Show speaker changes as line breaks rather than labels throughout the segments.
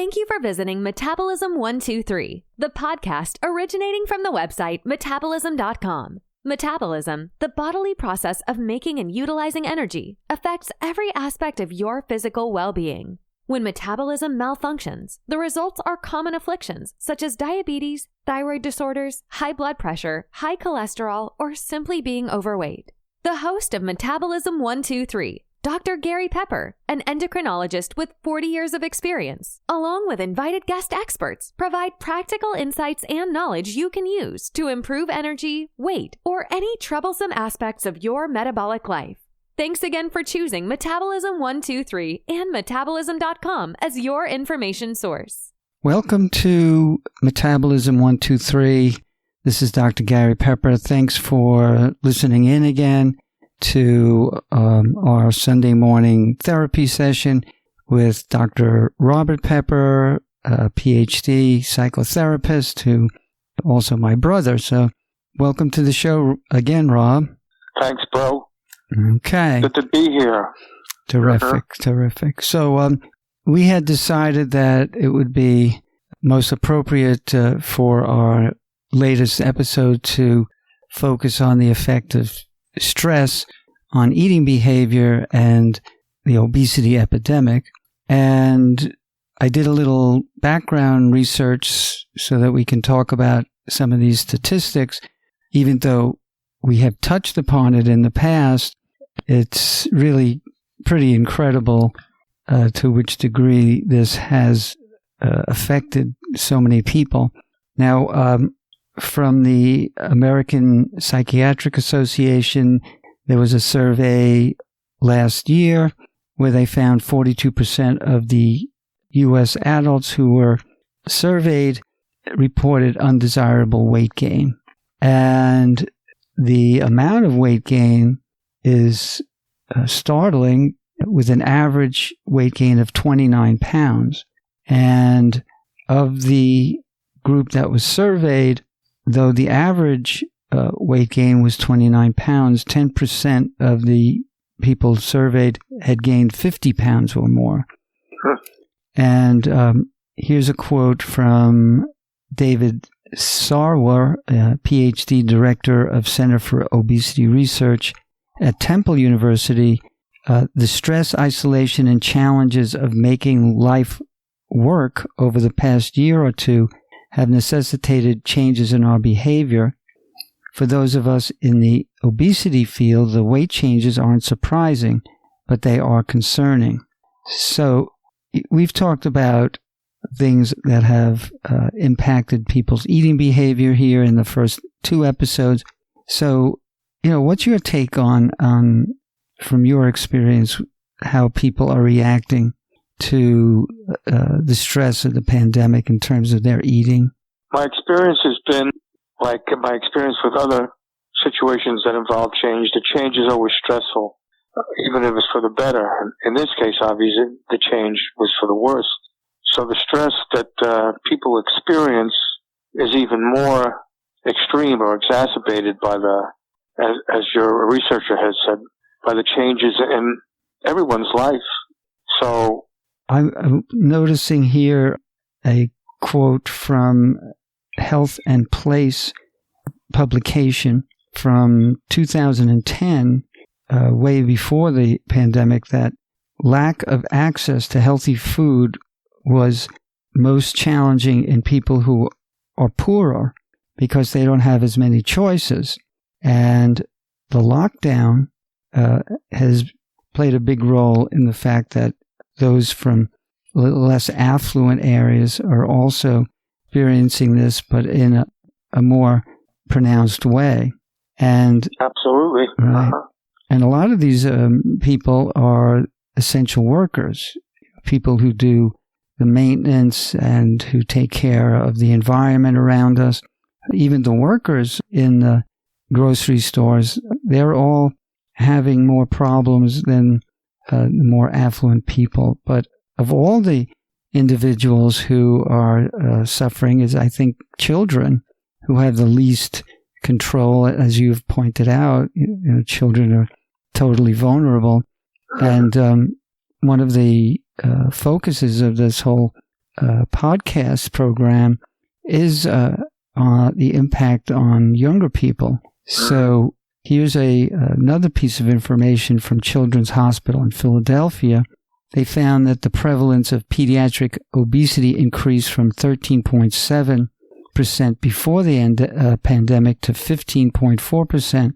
Thank you for visiting Metabolism 123, the podcast originating from the website metabolism.com. Metabolism, the bodily process of making and utilizing energy, affects every aspect of your physical well-being. When metabolism malfunctions, the results are common afflictions such as diabetes, thyroid disorders, high blood pressure, high cholesterol, or simply being overweight. The host of Metabolism 123, Dr. Gary Pepper, an endocrinologist with 40 years of experience, along with invited guest experts, provide practical insights and knowledge you can use to improve energy, weight, or any troublesome aspects of your metabolic life. Thanks again for choosing Metabolism 123 and Metabolism.com as your information source.
Welcome to Metabolism 123. This is Dr. Gary Pepper. Thanks for listening in again to our Sunday morning therapy session with Dr. Robert Pepper, a PhD psychotherapist, who also my brother. So welcome to the show again, Rob.
Thanks, bro.
Okay.
Good to be here.
Terrific. So we had decided that it would be most appropriate for our latest episode to focus on the effect of stress on eating behavior and the obesity epidemic. And I did a little background research so that we can talk about some of these statistics. Even though we have touched upon it in the past, it's really pretty incredible to which degree this has affected so many people. Now, from the American Psychiatric Association, there was a survey last year where they found 42% of the U.S. adults who were surveyed reported undesirable weight gain. And the amount of weight gain is startling, with an average weight gain of 29 pounds. And of the group that was surveyed, though the average weight gain was 29 pounds, 10% of the people surveyed had gained 50 pounds or more. And here's a quote from David Sarwar, PhD director of Center for Obesity Research at Temple University. The stress, isolation, and challenges of making life work over the past year or two have necessitated changes in our behavior. For those of us in the obesity field, the weight changes aren't surprising, but they are concerning. So we've talked about things that have impacted people's eating behavior here in the first two episodes. So, what's your take on from your experience, how people are reacting to the stress of the pandemic in terms of their eating?
My experience has been like my experience with other situations that involve change. The change is always stressful, even if it's for the better. In this case, obviously, the change was for the worse. So the stress that people experience is even more extreme or exacerbated by as your researcher has said, by the changes in everyone's life. So
I'm noticing here a quote from Health and Place publication from 2010, way before the pandemic, that lack of access to healthy food was most challenging in people who are poorer because they don't have as many choices. And the lockdown has played a big role in the fact that those from less affluent areas are also experiencing this, but in a more pronounced way. And
absolutely,
right. And a lot of these people are essential workers, people who do the maintenance and who take care of the environment around us. Even the workers in the grocery stores, they're all having more problems than the more affluent people. But of all the individuals who are suffering is, I think, children who have the least control. As you've pointed out, children are totally vulnerable. And one of the focuses of this whole podcast program is the impact on younger people. So here's another piece of information from Children's Hospital in Philadelphia. They found that the prevalence of pediatric obesity increased from 13.7% before the pandemic to 15.4%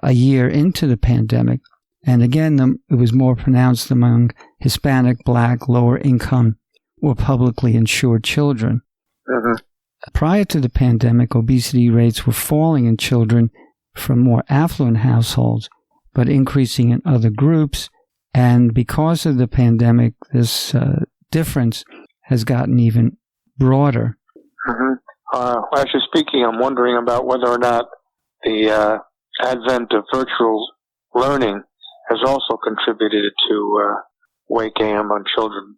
a year into the pandemic. And again, it was more pronounced among Hispanic, Black, lower income, or publicly insured children. Prior to the pandemic, obesity rates were falling in children from more affluent households, but increasing in other groups. And because of the pandemic, this difference has gotten even broader.
Actually speaking, I'm wondering about whether or not the advent of virtual learning has also contributed to weight gain among children.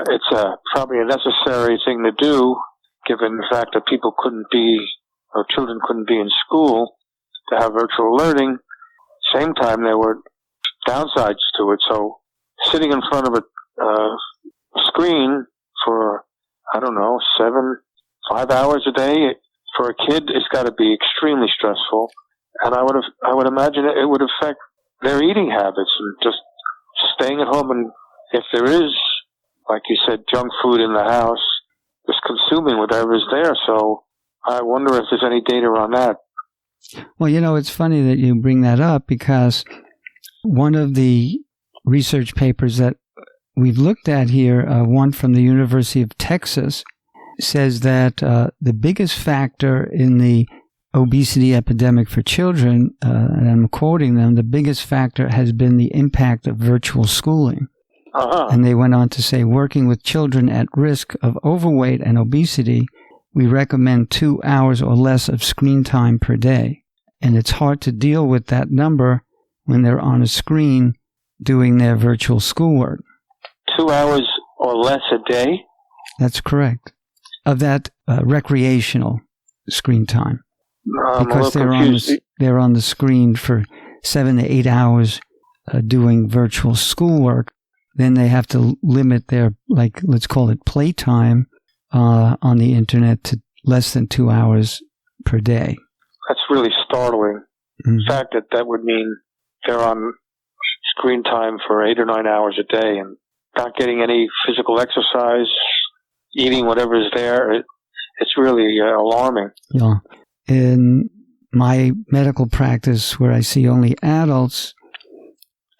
It's probably a necessary thing to do, given the fact that children couldn't be in school, to have virtual learning. Same time, there were downsides to it. So sitting in front of a screen for, 5 hours a day for a kid, it's got to be extremely stressful. And I would imagine it would affect their eating habits and just staying at home. And if there is, like you said, junk food in the house, just consuming whatever is there. So I wonder if there's any data on that.
Well, it's funny that you bring that up, because one of the research papers that we've looked at here, one from the University of Texas, says that the biggest factor in the obesity epidemic for children, and I'm quoting them, the biggest factor has been the impact of virtual schooling. And they went on to say, working with children at risk of overweight and obesity, we recommend 2 hours or less of screen time per day. And it's hard to deal with that number when they're on a screen doing their virtual schoolwork.
2 hours or less a day?
That's correct. Of that recreational screen time. Because they're on the screen for 7 to 8 hours doing virtual schoolwork. Then they have to limit their, let's call it playtime on the internet to less than 2 hours per day.
That's really startling. In fact, that would mean they're on screen time for 8 or 9 hours a day and not getting any physical exercise, eating whatever is there. It's really alarming.
Yeah. In my medical practice, where I see only adults,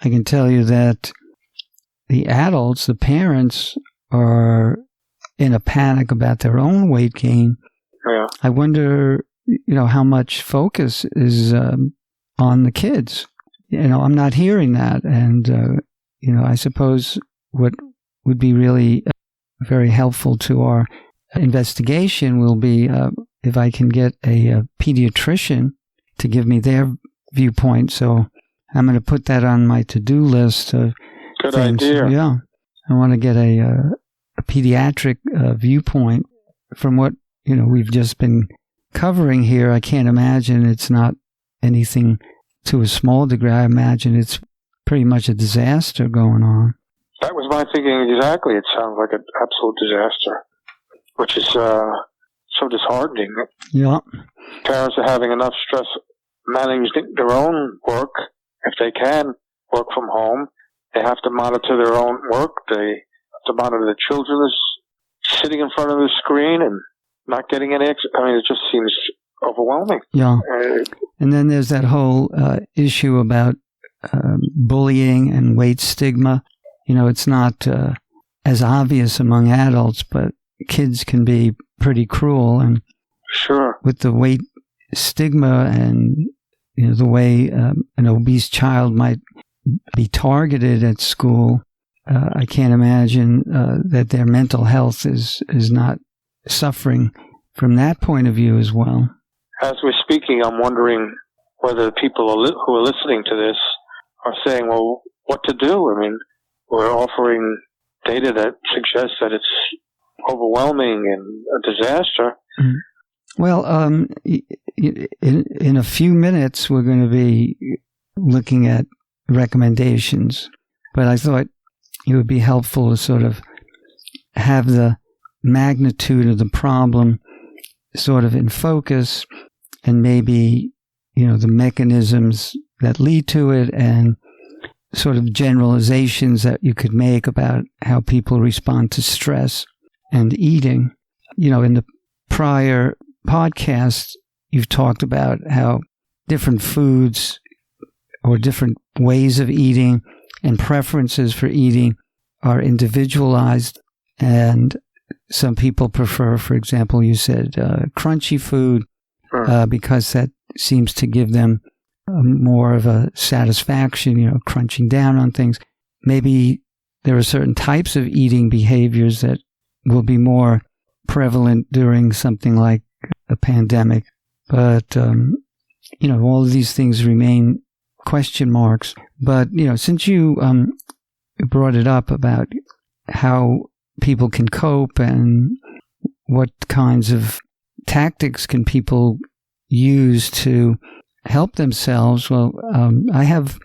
I can tell you that the adults, the parents, are in a panic about their own weight gain.
Yeah.
I wonder, how much focus is on the kids. I'm not hearing that. And, I suppose what would be really very helpful to our investigation will be if I can get a pediatrician to give me their viewpoint. So I'm going to put that on my to-do list of
Good
things.
idea.
Yeah. I want to get a pediatric viewpoint from what, we've just been covering here. I can't imagine it's not anything to a small degree. I imagine it's pretty much a disaster going on.
That was my thinking exactly. It sounds like an absolute disaster, which is so disheartening.
Yeah.
Parents are having enough stress managing their own work. If they can work from home, they have to monitor their own work. They have to monitor the children sitting in front of the screen and not getting any exercise. I mean, it just seems overwhelming.
Yeah. And then there's that whole issue about bullying and weight stigma. It's not as obvious among adults, but kids can be pretty cruel. And
sure,
with the weight stigma and the way an obese child might be targeted at school, I can't imagine that their mental health is not suffering from that point of view as well.
As we're speaking, I'm wondering whether the people who are listening to this are saying, well, what to do? I mean, we're offering data that suggests that it's overwhelming and a disaster.
Well, in a few minutes, we're going to be looking at recommendations, but I thought it would be helpful to sort of have the magnitude of the problem sort of in focus, and maybe, the mechanisms that lead to it, and sort of generalizations that you could make about how people respond to stress and eating. In the prior podcast, you've talked about how different foods or different ways of eating and preferences for eating are individualized, and some people prefer, for example, you said crunchy food because that seems to give them more of a satisfaction, crunching down on things. Maybe there are certain types of eating behaviors that will be more prevalent during something like a pandemic. But, all of these things remain question marks. But, since you brought it up about how people can cope and what kinds of tactics can people use to help themselves, well, I have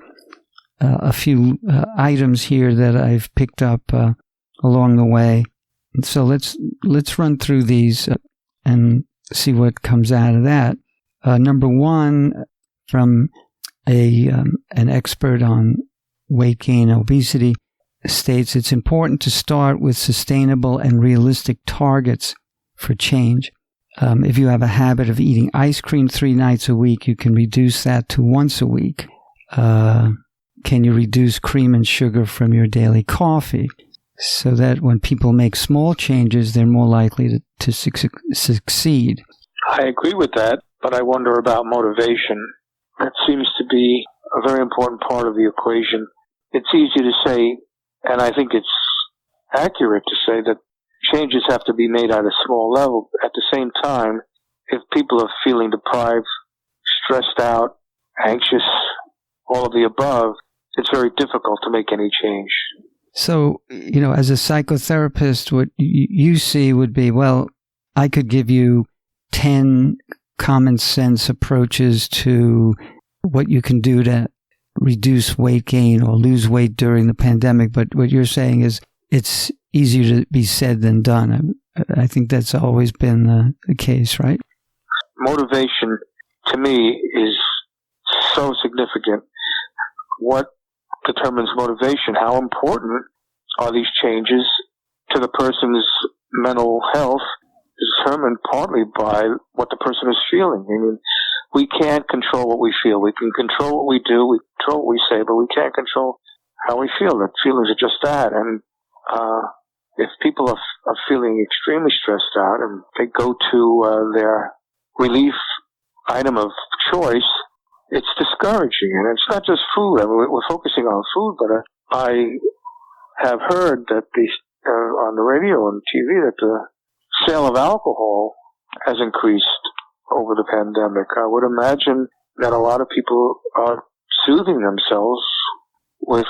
a few items here that I've picked up along the way. So let's run through these and see what comes out of that. Number one, from an expert on weight gain and obesity, states it's important to start with sustainable and realistic targets for change. If you have a habit of eating ice cream 3 nights a week, you can reduce that to once a week. Can you reduce cream and sugar from your daily coffee? So that when people make small changes, they're more likely to succeed.
I agree with that, but I wonder about motivation. That seems to be a very important part of the equation. It's easy to say, and I think it's accurate to say, that changes have to be made at a small level. At the same time, if people are feeling deprived, stressed out, anxious, all of the above, it's very difficult to make any change.
So, as a psychotherapist, what you see would be, well, I could give you 10 common sense approaches to what you can do to reduce weight gain or lose weight during the pandemic. But what you're saying is it's easier to be said than done. I think that's always been the case, right?
Motivation, to me, is so significant. What determines motivation? How important are these changes to the person's mental health is determined partly by what the person is feeling. I mean, we can't control what we feel. We can control what we do, we control what we say, but we can't control how we feel. The feelings are just that. And if people are feeling extremely stressed out and they go to their relief item of choice, it's discouraging. And it's not just food. I mean, we're focusing on food, but I have heard that on the radio and TV that the sale of alcohol has increased over the pandemic. I would imagine that a lot of people are soothing themselves with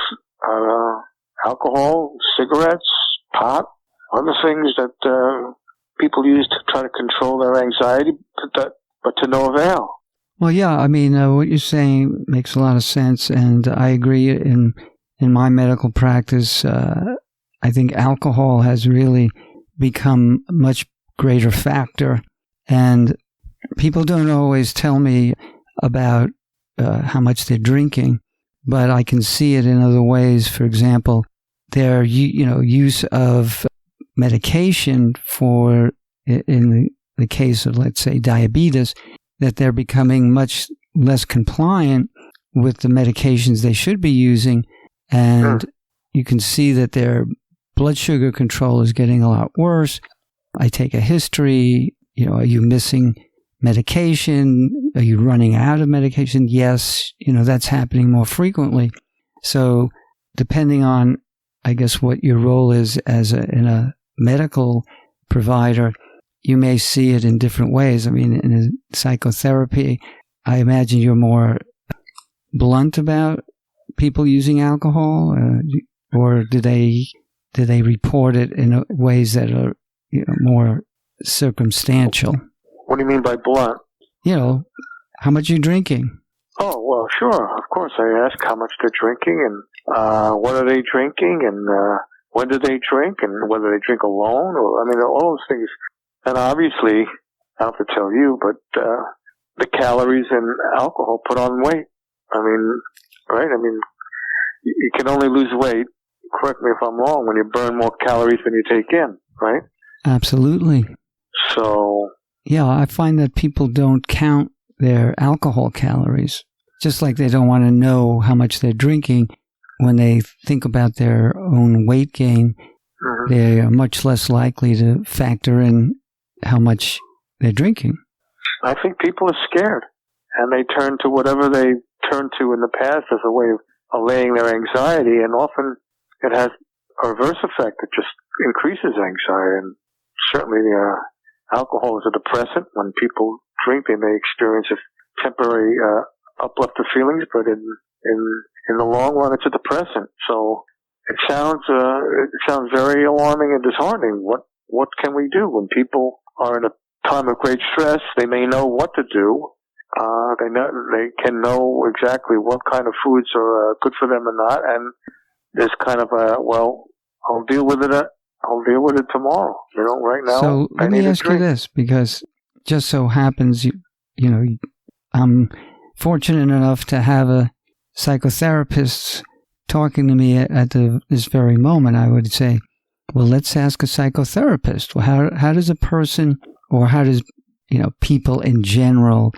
alcohol, cigarettes, pot, other things that people use to try to control their anxiety, but to no avail.
Well, yeah, I mean, what you're saying makes a lot of sense, and I agree. In my medical practice, I think alcohol has really become a much greater factor, and people don't always tell me about how much they're drinking, but I can see it in other ways. For example, their use of medication for, in the case of, let's say, diabetes, that they're becoming much less compliant with the medications they should be using, and you can see that their blood sugar control is getting a lot worse. I take a history. Are you missing medication? Are you running out of medication? Yes, that's happening more frequently. So depending on, I guess, what your role is in a medical provider, you may see it in different ways. I mean, in psychotherapy, I imagine you're more blunt about people using alcohol, or do they report it in ways that are more circumstantial?
What do you mean by blunt?
How much you're drinking.
Oh, well, sure. Of course, I ask how much they're drinking and what are they drinking and when do they drink and whether they drink alone or, all those things. And obviously, I don't have to tell you, but the calories in alcohol put on weight. Right? You can only lose weight, correct me if I'm wrong, when you burn more calories than you take in, right?
Absolutely.
So...
yeah, I find that people don't count their alcohol calories, just like they don't want to know how much they're drinking. When they think about their own weight gain, they are much less likely to factor in how much they're drinking.
I think people are scared, and they turn to whatever they turned to in the past as a way of allaying their anxiety, and often it has a reverse effect. It just increases anxiety, and certainly alcohol is a depressant. When people drink, they may experience a temporary uplift of feelings, but in the long run, it's a depressant. So it sounds very alarming and disheartening. What can we do when people are in a time of great stress? They may know what to do. They can know exactly what kind of foods are good for them and not. And there's kind of I'll deal with it. I'll deal with it tomorrow. Right now.
So let me ask you this, because just so happens, I'm fortunate enough to have a psychotherapist talking to me at this very moment. I would say, well, let's ask a psychotherapist. Well, how does a person, or how does people in general,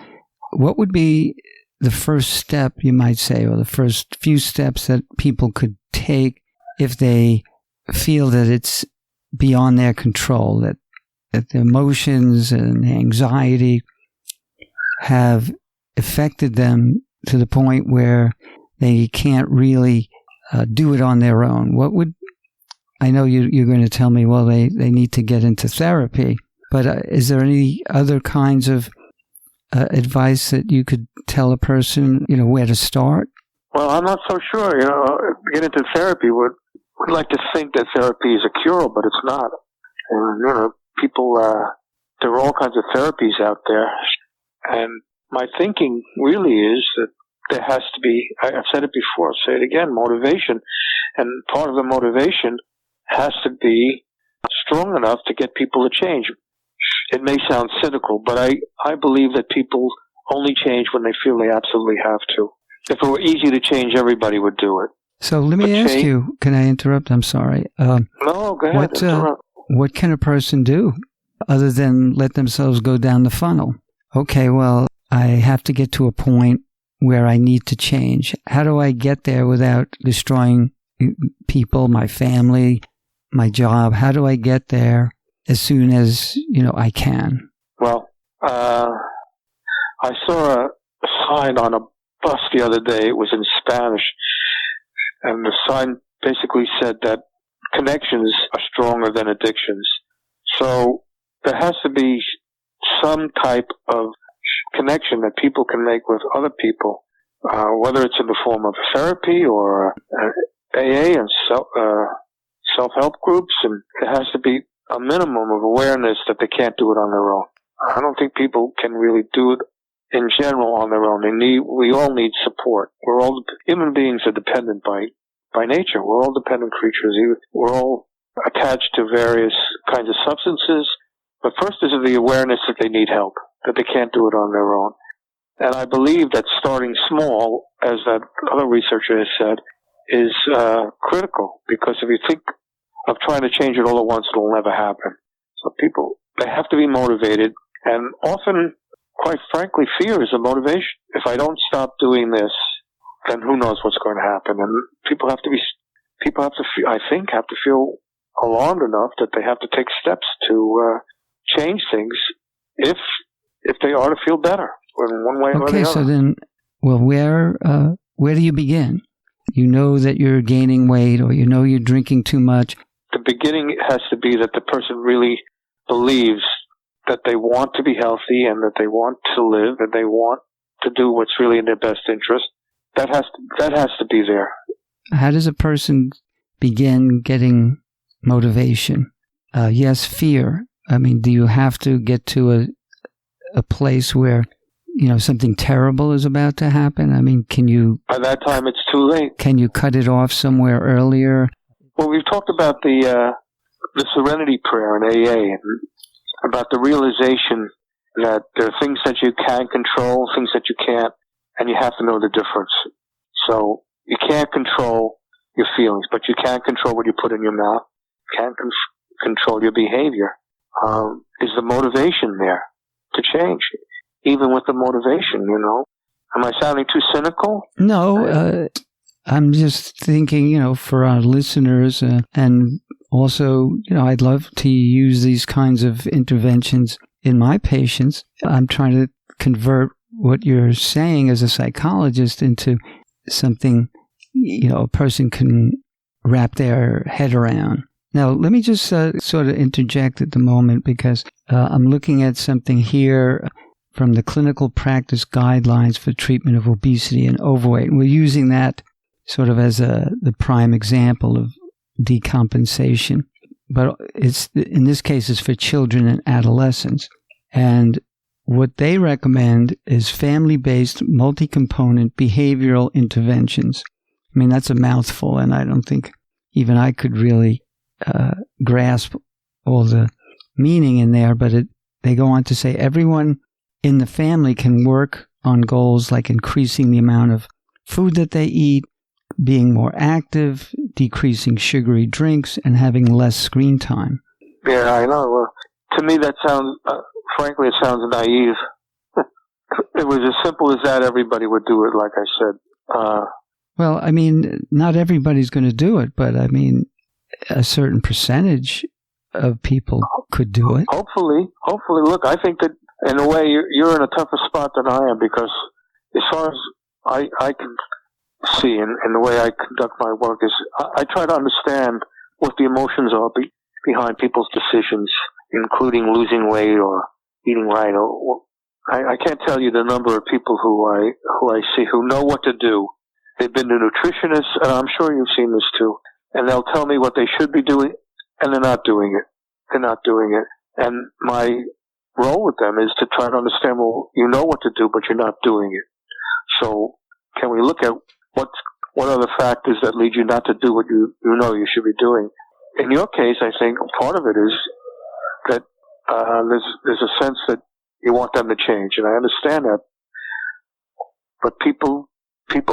what would be the first step, you might say, or the first few steps that people could take if they feel that it's beyond their control, that the emotions and anxiety have affected them to the point where they can't really do it on their own? I know you're going to tell me, well, they need to get into therapy, but is there any other kinds of advice that you could tell a person, where to start?
Well, I'm not so sure. Get into therapy. We'd like to think that therapy is a cure, but it's not. And, people, there are all kinds of therapies out there. And my thinking really is that there has to be, I've said it before, I'll say it again, motivation. And part of the motivation has to be strong enough to get people to change. It may sound cynical, but I believe that people only change when they feel they absolutely have to. If it were easy to change, everybody would do it.
So let me ask you, can I interrupt? I'm sorry.
No, go ahead.
What can a person do other than let themselves go down the funnel? Okay, well, I have to get to a point where I need to change. How do I get there without destroying people, my family, my job? How do I get there as soon as, I can?
Well, I saw a sign on a bus the other day. It was in Spanish. And the sign basically said that connections are stronger than addictions. So there has to be some type of connection that people can make with other people, whether it's in the form of therapy or AA and self-help groups. And there has to be a minimum of awareness that they can't do it on their own. I don't think people can really do it in general on their own. We all need support. Human beings are dependent by nature. We're all dependent creatures. We're all attached to various kinds of substances. But first is the awareness that they need help, that they can't do it on their own. And I believe that starting small, as that other researcher has said, is critical. Because if you think of trying to change it all at once, it'll never happen. So people, they have to be motivated. And often, quite frankly, fear is a motivation. If I don't stop doing this, then who knows what's going to happen? And people have to feel alarmed enough that they have to take steps to change things if they are to feel better in one way or the other.
Okay, so then, well, where do you begin? You know that you're gaining weight, or you know you're drinking too much.
The beginning has to be that the person really believes that they want to be healthy and that they want to live and they want to do what's really in their best interest. That has to be there.
How does a person begin getting motivation? Yes, fear. I mean, do you have to get to a place where, something terrible is about to happen? I mean, can you...
By that time, it's too late.
Can you cut it off somewhere earlier?
Well, we've talked about the serenity prayer in AA, and about the realization that there are things that you can control, things that you can't, and you have to know the difference. So you can't control your feelings, but you can control what you put in your mouth. You can't control your behavior. Is the motivation there to change? Even with the motivation, Am I sounding too cynical?
No, I'm just thinking, for our listeners, and also, I'd love to use these kinds of interventions in my patients. I'm trying to convert what you're saying as a psychologist into something, a person can wrap their head around. Now, let me just sort of interject at the moment, because I'm looking at something here from the Clinical Practice Guidelines for Treatment of Obesity and Overweight. And we're using that sort of as the prime example of decompensation. But in this case, it's for children and adolescents. And what they recommend is family-based, multi-component behavioral interventions. I mean, that's a mouthful, and I don't think even I could really grasp all the meaning in there, but they go on to say everyone in the family can work on goals like increasing the amount of food that they eat, being more active, decreasing sugary drinks, and having less screen time.
Yeah, I know. Well, to me, that sounds, frankly, it sounds naive. If it was as simple as that, everybody would do it, like I said.
Well, I mean, not everybody's going to do it, but I mean, a certain percentage of people could do it.
Hopefully. Look, I think that in a way you're in a tougher spot than I am, because as far as I can see, and the way I conduct my work is I try to understand what the emotions are behind people's decisions, including losing weight or eating right. I can't tell you the number of people who I see who know what to do. They've been to nutritionists, and I'm sure you've seen this too, and they'll tell me what they should be doing, and they're not doing it. And my role with them is to try to understand, well, you know what to do, but you're not doing it. So can we look at what are the factors that lead you not to do what you know you should be doing? In your case, I think part of it is that there's a sense that you want them to change, and I understand that. But people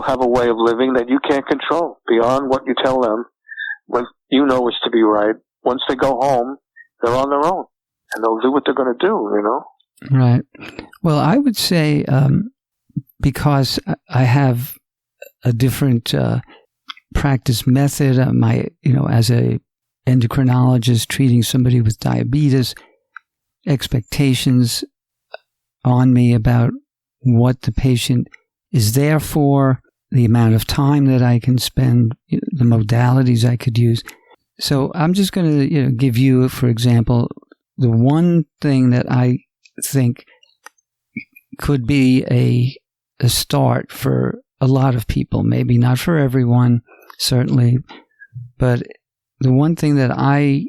have a way of living that you can't control beyond what you tell them. What you know is to be right. Once they go home, they're on their own, and they'll do what they're going to do.
Right. Well, I would say because I have a different practice method. As a endocrinologist treating somebody with diabetes, expectations on me about what the patient is there for, the amount of time that I can spend, the modalities I could use. So I'm just going to give you, for example, the one thing that I think could be a start for a lot of people, maybe not for everyone, certainly, but the one thing that I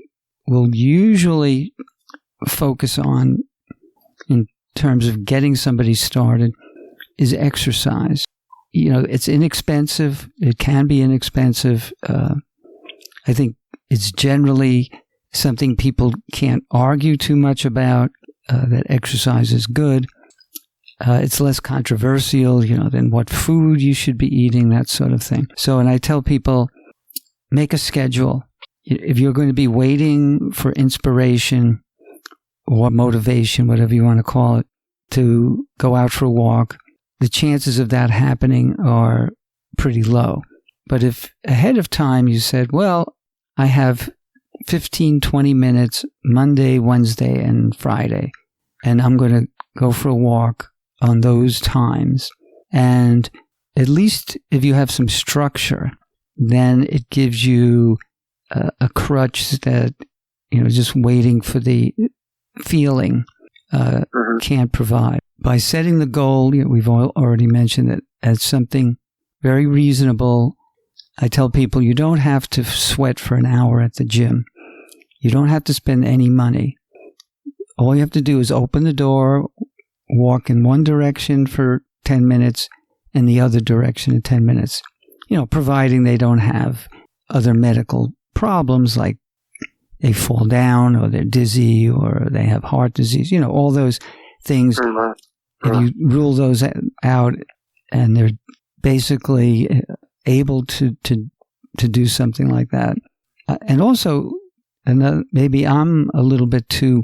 will usually focus on in terms of getting somebody started is exercise. It's inexpensive. It can be inexpensive. I think it's generally something people can't argue too much about, that exercise is good. It's less controversial, than what food you should be eating, that sort of thing. So, and I tell people, make a schedule. If you're going to be waiting for inspiration or motivation, whatever you want to call it, to go out for a walk, the chances of that happening are pretty low. But if ahead of time you said, well, I have 15, 20 minutes Monday, Wednesday, and Friday, and I'm going to go for a walk on those times. And at least if you have some structure, then it gives you a crutch that, just waiting for the feeling can't provide. By setting the goal, we've already mentioned that as something very reasonable. I tell people you don't have to sweat for an hour at the gym. You don't have to spend any money. All you have to do is open the door, walk in one direction for 10 minutes and the other direction in 10 minutes, providing they don't have other medical problems like they fall down or they're dizzy or they have heart disease, all those things. If you rule those out and they're basically able to do something like that. And also, maybe I'm a little bit too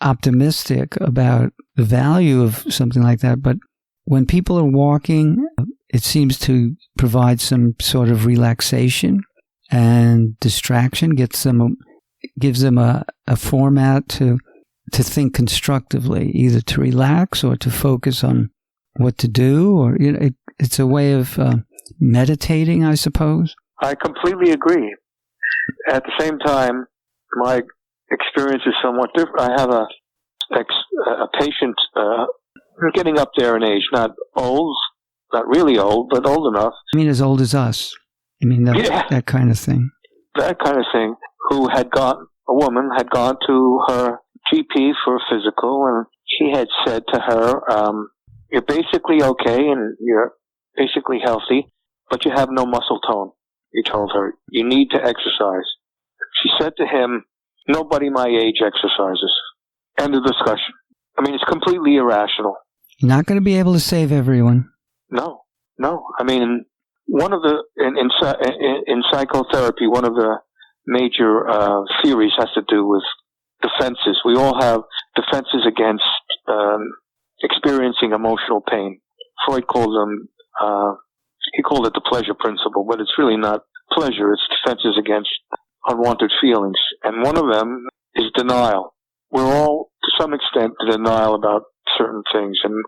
optimistic about the value of something like that, but when people are walking, it seems to provide some sort of relaxation and distraction, gives them a format to think constructively, either to relax or to focus on what to do, or it's a way of meditating, I suppose.
I completely agree. At the same time, my experience is somewhat different. I have a patient getting up there in age, not old, not really old, but old enough.
I mean, as old as us. I mean, that kind of thing. That
kind of thing. A woman had gone to her GP for a physical, and she had said to her, you're basically okay and you're basically healthy, but you have no muscle tone. He told her, you need to exercise. She said to him, nobody my age exercises. End of discussion. I mean, it's completely irrational.
You're not going to be able to save everyone.
No. I mean, in psychotherapy, one of the major theories has to do with defenses. We all have defenses against experiencing emotional pain. Freud called them, he called it the pleasure principle, but it's really not pleasure. It's defenses against unwanted feelings. And one of them is denial. We're all, to some extent, in denial about certain things. And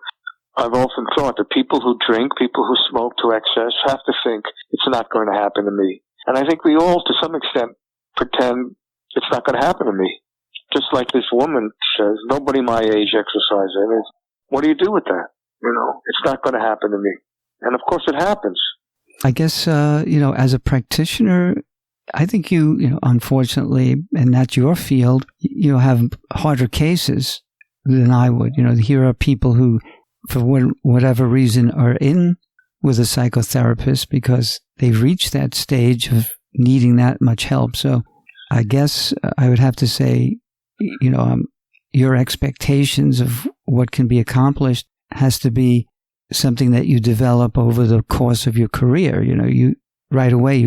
I've often thought that people who drink, people who smoke to excess, have to think it's not going to happen to me. And I think we all, to some extent, pretend it's not going to happen to me. Just like this woman says, nobody my age exercises. What do you do with that? It's not going to happen to me. And of course it happens.
I guess, as a practitioner, I think you unfortunately, and that's your field, you have harder cases than I would. Here are people who, for whatever reason, are in with a psychotherapist because they've reached that stage of needing that much help. So I guess I would have to say, your expectations of what can be accomplished has to be something that you develop over the course of your career. You right away,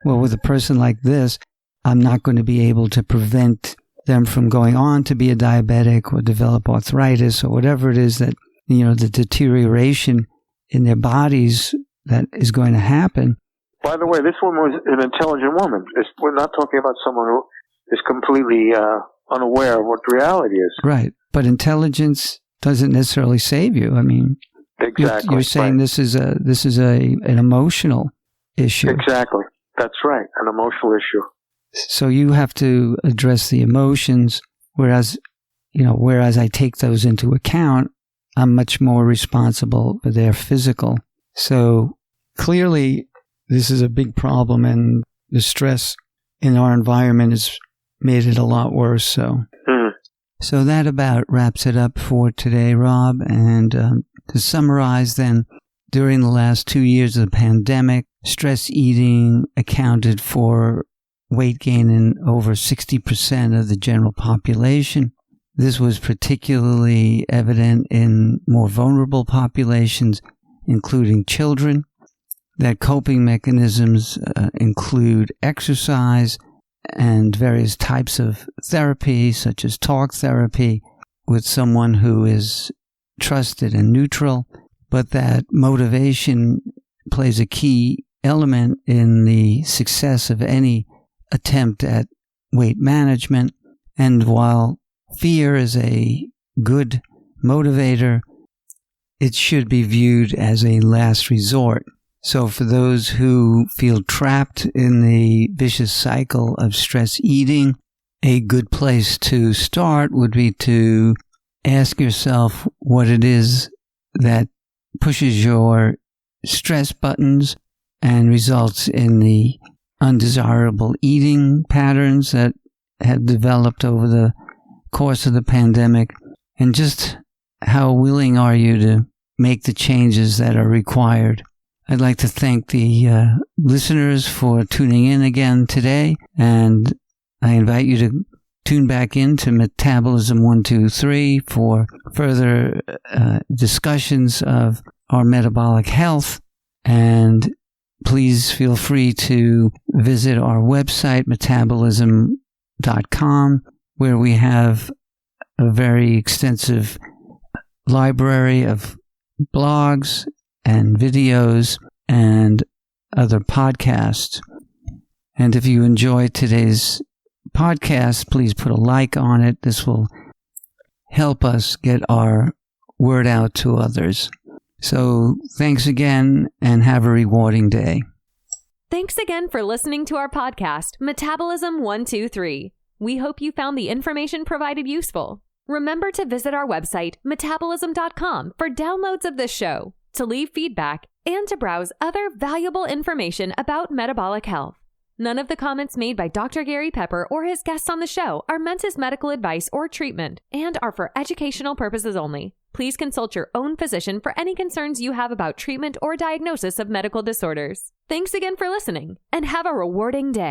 well, with a person like this, I'm not going to be able to prevent them from going on to be a diabetic or develop arthritis or whatever it is that, the deterioration in their bodies that is going to happen.
By the way, this woman was an intelligent woman. We're not talking about someone who is completely unaware of what reality is.
Right. But intelligence doesn't necessarily save you. I mean,
exactly.
You're saying
right.
this is an emotional issue.
Exactly. That's right. An emotional issue.
So you have to address the emotions, whereas I take those into account, I'm much more responsible for their physical. So clearly this is a big problem, and the stress in our environment has made it a lot worse. So that about wraps it up for today, Rob. And to summarize then, during the last 2 years of the pandemic, stress eating accounted for weight gain in over 60% of the general population. This was particularly evident in more vulnerable populations, including children. That coping mechanisms include exercise and various types of therapy, such as talk therapy, with someone who is trusted and neutral, but that motivation plays a key element in the success of any attempt at weight management. And while fear is a good motivator, it should be viewed as a last resort. So for those who feel trapped in the vicious cycle of stress eating, a good place to start would be to ask yourself what it is that pushes your stress buttons and results in the undesirable eating patterns that have developed over the course of the pandemic, and just how willing are you to make the changes that are required. I'd like to thank the listeners for tuning in again today, and I invite you to tune back into Metabolism 123 for further discussions of our metabolic health. And please feel free to visit our website, metabolism.com, where we have a very extensive library of blogs and videos and other podcasts. And if you enjoyed today's podcast, please put a like on it. This will help us get our word out to others. So thanks again, and have a rewarding day.
Thanks again for listening to our podcast, Metabolism 123. We hope you found the information provided useful. Remember to visit our website, metabolism.com, for downloads of this show, to leave feedback, and to browse other valuable information about metabolic health. None of the comments made by Dr. Gary Pepper or his guests on the show are meant as medical advice or treatment and are for educational purposes only. Please consult your own physician for any concerns you have about treatment or diagnosis of medical disorders. Thanks again for listening, and have a rewarding day.